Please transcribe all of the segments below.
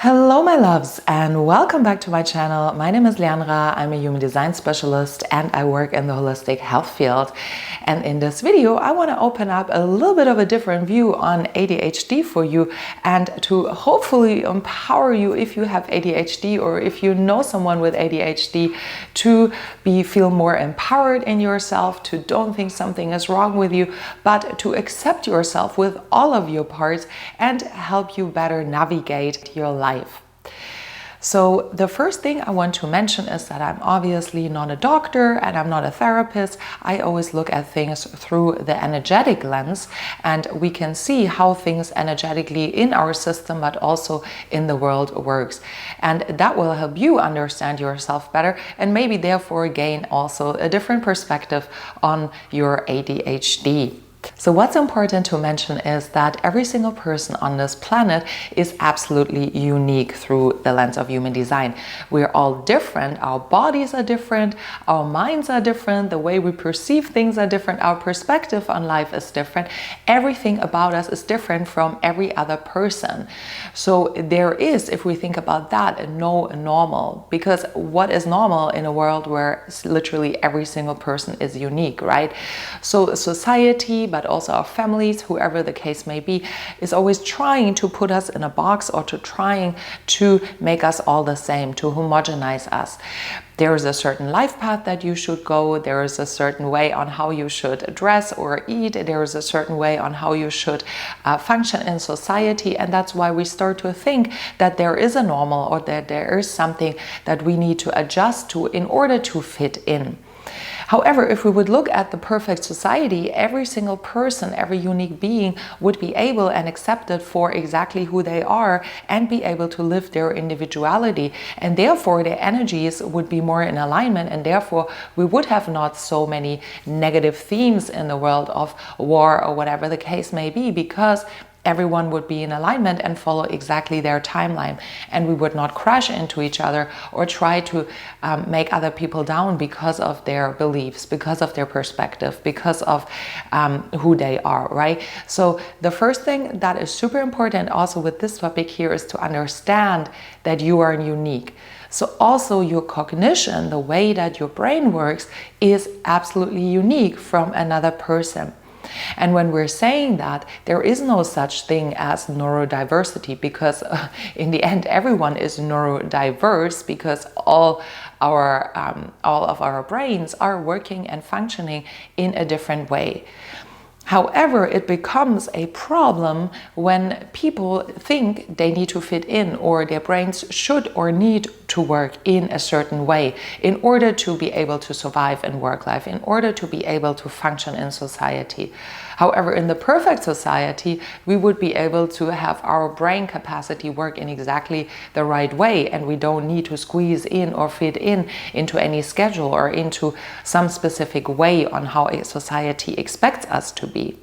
Hello my loves and welcome back to my channel. My name is Leandra, I'm a human design specialist and I work in the holistic health field. And in this video I want to open up a little bit of a different view on ADHD for you and to hopefully empower you if you have ADHD or if you know someone with ADHD to feel more empowered in yourself, to don't think something is wrong with you, but to accept yourself with all of your parts and help you better navigate your life. So the first thing I want to mention is that I'm obviously not a doctor and I'm not a therapist. I always look at things through the energetic lens, and we can see how things energetically in our system but also in the world works. And that will help you understand yourself better and maybe therefore gain also a different perspective on your ADHD. So what's important to mention is that every single person on this planet is absolutely unique through the lens of human design. We're all different, our bodies are different, our minds are different, the way we perceive things are different, our perspective on life is different. Everything about us is different from every other person. So there is, if we think about that, no normal, because what is normal in a world where literally every single person is unique, right? So society, but also our families, whoever the case may be, is always trying to put us in a box or trying to make us all the same, to homogenize us. There is a certain life path that you should go. There is a certain way on how you should dress or eat. There is a certain way on how you should function in society. And that's why we start to think that there is a normal or that there is something that we need to adjust to in order to fit in. However, if we would look at the perfect society, every single person, every unique being would be able and accepted for exactly who they are and be able to live their individuality. And therefore, their energies would be more in alignment. And therefore, we would have not so many negative themes in the world of war or whatever the case may be, because everyone would be in alignment and follow exactly their timeline, and we would not crash into each other or try to make other people down because of their beliefs, because of their perspective, because of who they are, right? So the first thing that is super important also with this topic here is to understand that you are unique. So also your cognition, the way that your brain works, is absolutely unique from another person. And when we're saying that, there is no such thing as neurodiversity, because in the end everyone is neurodiverse, because all of our brains are working and functioning in a different way. However, it becomes a problem when people think they need to fit in, or their brains should or need to work in a certain way in order to be able to survive in work life, in order to be able to function in society. However, in the perfect society, we would be able to have our brain capacity work in exactly the right way, and we don't need to squeeze in or fit in into any schedule or into some specific way on how a society expects us to be.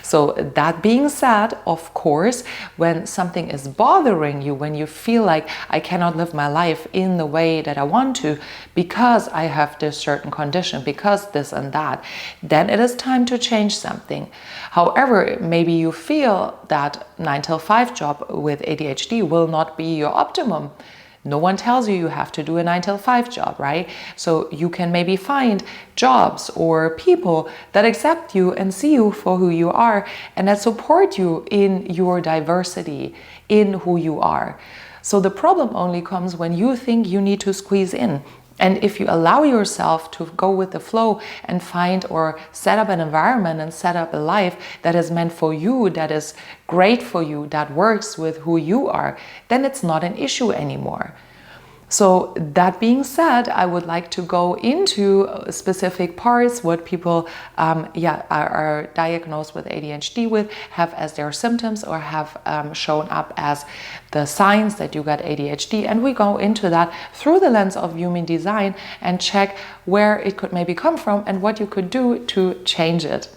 So that being said, of course, when something is bothering you, when you feel like I cannot live my life in the way that I want to because I have this certain condition, because this and that, then it is time to change something. However, maybe you feel that 9-to-5 job with ADHD will not be your optimum. No one tells you have to do a 9-to-5 job, right? So you can maybe find jobs or people that accept you and see you for who you are and that support you in your diversity, in who you are. So the problem only comes when you think you need to squeeze in. And if you allow yourself to go with the flow and find or set up an environment and set up a life that is meant for you, that is great for you, that works with who you are, then it's not an issue anymore. So that being said, I would like to go into specific parts, what people are diagnosed with ADHD with, have as their symptoms or have shown up as the signs that you got ADHD. And we go into that through the lens of human design and check where it could maybe come from and what you could do to change it.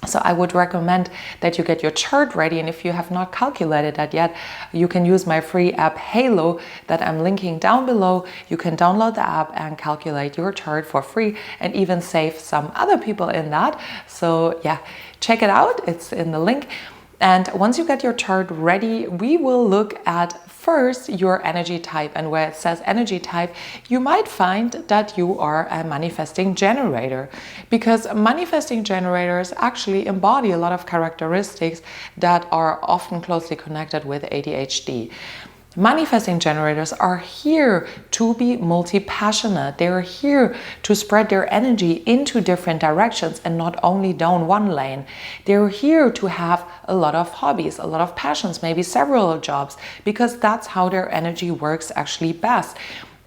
So I would recommend that you get your chart ready, and if you have not calculated that yet, you can use my free app Halo that I'm linking down below. You can download the app and calculate your chart for free and even save some other people in that. So yeah, check it out, it's in the link. And once you get your chart ready, we will look at first your energy type. And where it says energy type, you might find that you are a manifesting generator, because manifesting generators actually embody a lot of characteristics that are often closely connected with ADHD. Manifesting generators are here to be multi-passionate. They are here to spread their energy into different directions and not only down one lane. They're here to have a lot of hobbies, a lot of passions, maybe several jobs, because that's how their energy works actually best.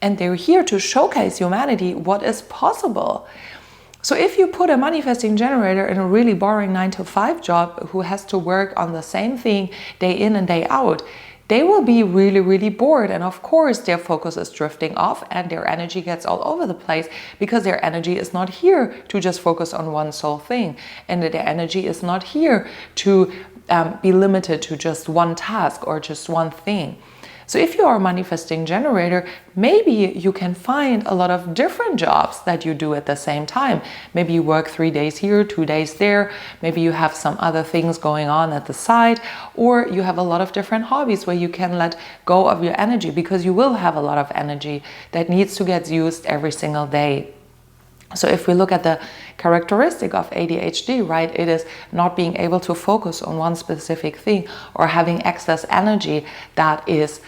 And they're here to showcase humanity what is possible. So if you put a manifesting generator in a really boring 9-to-5 job who has to work on the same thing day in and day out, they will be really, really bored. And of course, their focus is drifting off and their energy gets all over the place, because their energy is not here to just focus on one sole thing. And their energy is not here to be limited to just one task or just one thing. So if you are a manifesting generator, maybe you can find a lot of different jobs that you do at the same time. Maybe you work 3 days here, 2 days there. Maybe you have some other things going on at the side, or you have a lot of different hobbies where you can let go of your energy, because you will have a lot of energy that needs to get used every single day. So if we look at the characteristic of ADHD, right, it is not being able to focus on one specific thing, or having excess energy that is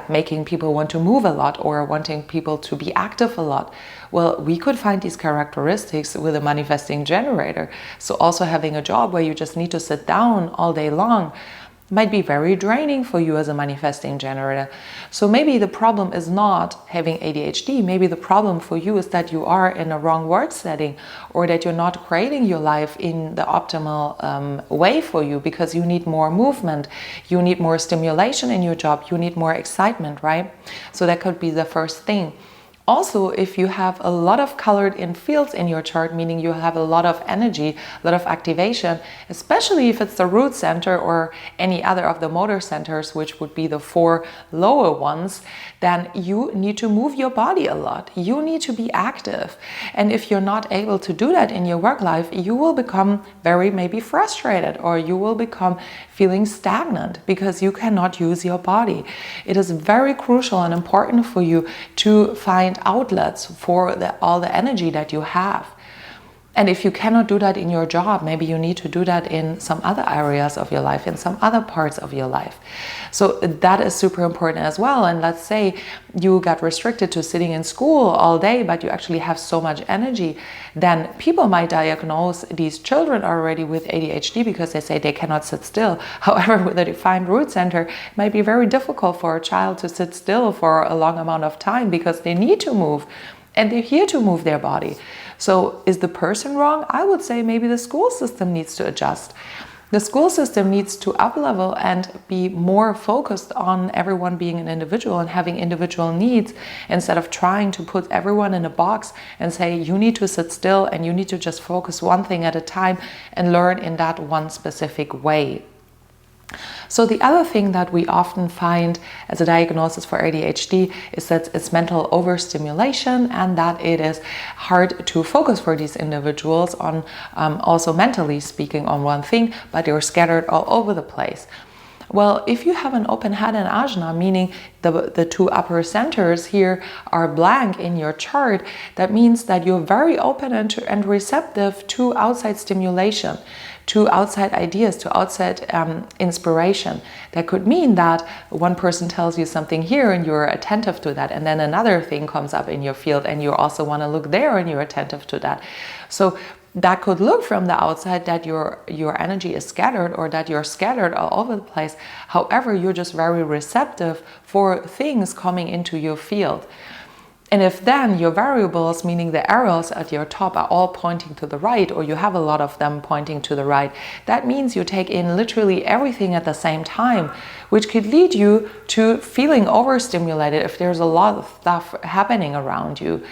making people want to move a lot or wanting people to be active a lot. Well, we could find these characteristics with a manifesting generator. So also having a job where you just need to sit down all day long might be very draining for you as a manifesting generator. So maybe the problem is not having ADHD. Maybe the problem for you is that you are in a wrong work setting, or that you're not creating your life in the optimal way for you, because you need more movement, you need more stimulation in your job, you need more excitement, right? So that could be the first thing. Also, if you have a lot of colored in fields in your chart, meaning you have a lot of energy, a lot of activation, especially if it's the root center or any other of the motor centers, which would be the 4 lower ones, then you need to move your body a lot. You need to be active. And if you're not able to do that in your work life, you will become very maybe frustrated, or you will become feeling stagnant because you cannot use your body. It is very crucial and important for you to find outlets for all the energy that you have. And if you cannot do that in your job, maybe you need to do that in some other areas of your life, in some other parts of your life. So that is super important as well. And let's say you got restricted to sitting in school all day, but you actually have so much energy, then people might diagnose these children already with ADHD because they say they cannot sit still. However, with a defined root center, it might be very difficult for a child to sit still for a long amount of time, because they need to move. And they're here to move their body. So is the person wrong? I would say maybe the school system needs to adjust. The school system needs to up-level and be more focused on everyone being an individual and having individual needs, instead of trying to put everyone in a box and say you need to sit still and you need to just focus one thing at a time and learn in that one specific way. So the other thing that we often find as a diagnosis for ADHD is that it's mental overstimulation, and that it is hard to focus for these individuals on also mentally speaking on one thing, but they're scattered all over the place. Well, if you have an open head and ajna, meaning the 2 upper centers here are blank in your chart, that means that you're very open and receptive to outside stimulation, to outside ideas, to outside inspiration. That could mean that one person tells you something here and you're attentive to that, and then another thing comes up in your field and you also want to look there and you're attentive to that. So that could look from the outside that your energy is scattered, or that you're scattered all over the place. However, you're just very receptive for things coming into your field. And if then your variables, meaning the arrows at your top, are all pointing to the right, or you have a lot of them pointing to the right, that means you take in literally everything at the same time, which could lead you to feeling overstimulated if there's a lot of stuff happening around you.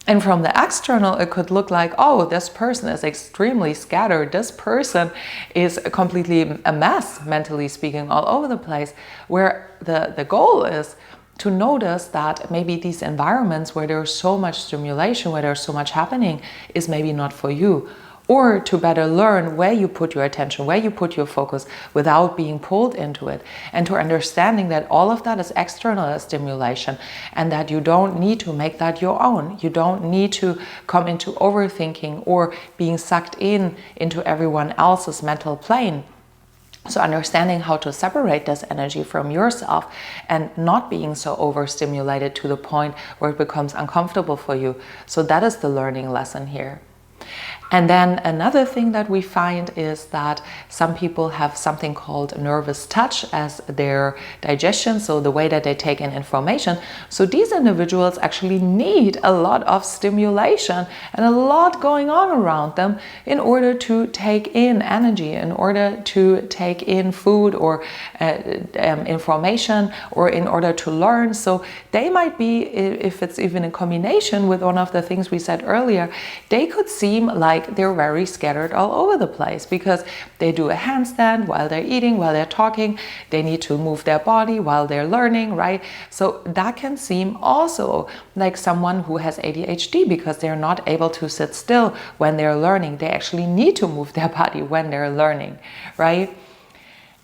And from the external, it could look like, oh, this person is extremely scattered. This person is completely a mess, mentally speaking, all over the place. Where the goal is to notice that maybe these environments where there's so much stimulation, where there's so much happening, is maybe not for you. or to better learn where you put your attention, where you put your focus without being pulled into it, and to understanding that all of that is external stimulation and that you don't need to make that your own. You don't need to come into overthinking or being sucked into everyone else's mental plane. So understanding how to separate this energy from yourself and not being so overstimulated to the point where it becomes uncomfortable for you. So that is the learning lesson here. And then another thing that we find is that some people have something called nervous touch as their digestion, so the way that they take in information. So these individuals actually need a lot of stimulation and a lot going on around them in order to take in energy, in order to take in food or information, or in order to learn. So they might be, if it's even in combination with one of the things we said earlier, they could seem like they're very scattered all over the place because they do a handstand while they're eating, while they're talking, they need to move their body while they're learning, right? So that can seem also like someone who has ADHD because they're not able to sit still when they're learning. They actually need to move their body when they're learning, right?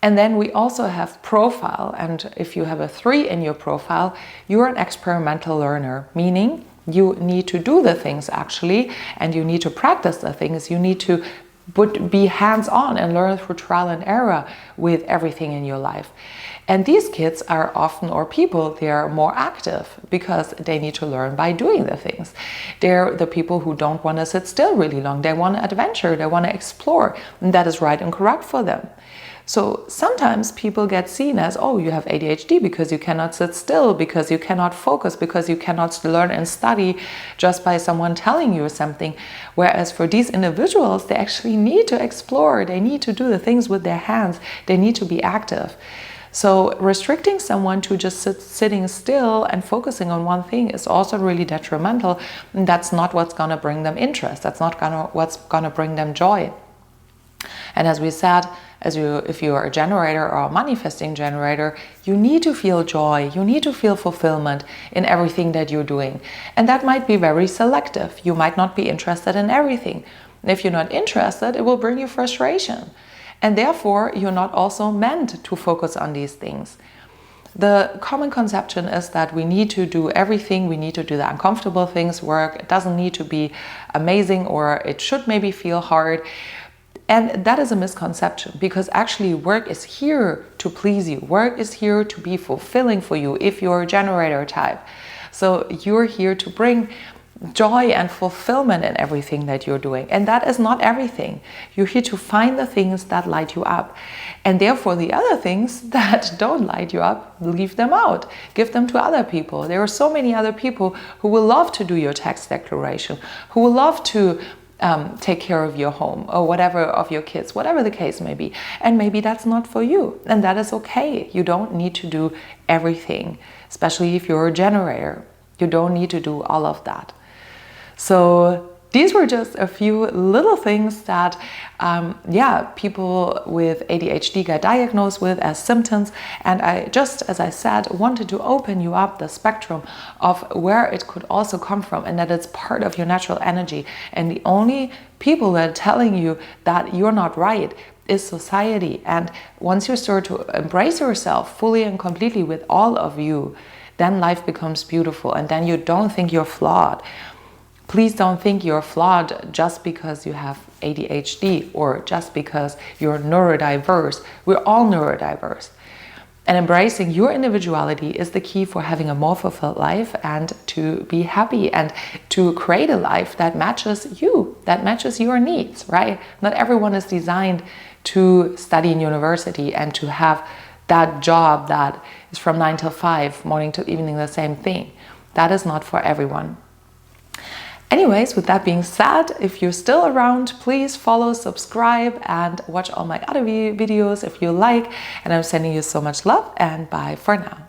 And then we also have profile, and if you have a 3 in your profile, you're an experimental learner, meaning you need to do the things actually, and you need to practice the things. You need to be hands-on and learn through trial and error with everything in your life. And these kids are often, or people, they are more active because they need to learn by doing the things. They're the people who don't want to sit still really long. They want to adventure, they want to explore, and that is right and correct for them. So sometimes people get seen as, oh, you have ADHD because you cannot sit still, because you cannot focus, because you cannot learn and study just by someone telling you something. Whereas for these individuals, they actually need to explore, they need to do the things with their hands, they need to be active. So restricting someone to just sitting still and focusing on one thing is also really detrimental. And that's not what's going to bring them interest. That's not what's going to bring them joy. And as we said, if you are a generator or a manifesting generator, you need to feel joy, you need to feel fulfillment in everything that you're doing. And that might be very selective. You might not be interested in everything. And if you're not interested, it will bring you frustration. And therefore, you're not also meant to focus on these things. The common conception is that we need to do everything, we need to do the uncomfortable things, work. It doesn't need to be amazing, or it should maybe feel hard. And that is a misconception, because actually work is here to please you. Work is here to be fulfilling for you if you're a generator type. So you're here to bring joy and fulfillment in everything that you're doing. And that is not everything. You're here to find the things that light you up. And therefore the other things that don't light you up, leave them out. Give them to other people. There are so many other people who will love to do your tax declaration, who will love to take care of your home or whatever, of your kids, whatever the case may be. And maybe that's not for you, and that is okay. You don't need to do everything, especially if you're a generator. You don't need to do all of that. So these were just a few little things that people with ADHD got diagnosed with as symptoms. And I just, as I said, wanted to open you up the spectrum of where it could also come from, and that it's part of your natural energy. And the only people that are telling you that you're not right is society. And once you start to embrace yourself fully and completely with all of you, then life becomes beautiful, and then you don't think you're flawed. Please don't think you're flawed just because you have ADHD or just because you're neurodiverse. We're all neurodiverse. And embracing your individuality is the key for having a more fulfilled life and to be happy and to create a life that matches you, that matches your needs, right? Not everyone is designed to study in university and to have that job that is from 9 till 5, morning till evening, the same thing. That is not for everyone. Anyways, with that being said, if you're still around, please follow, subscribe, and watch all my other videos if you like. And I'm sending you so much love, and bye for now.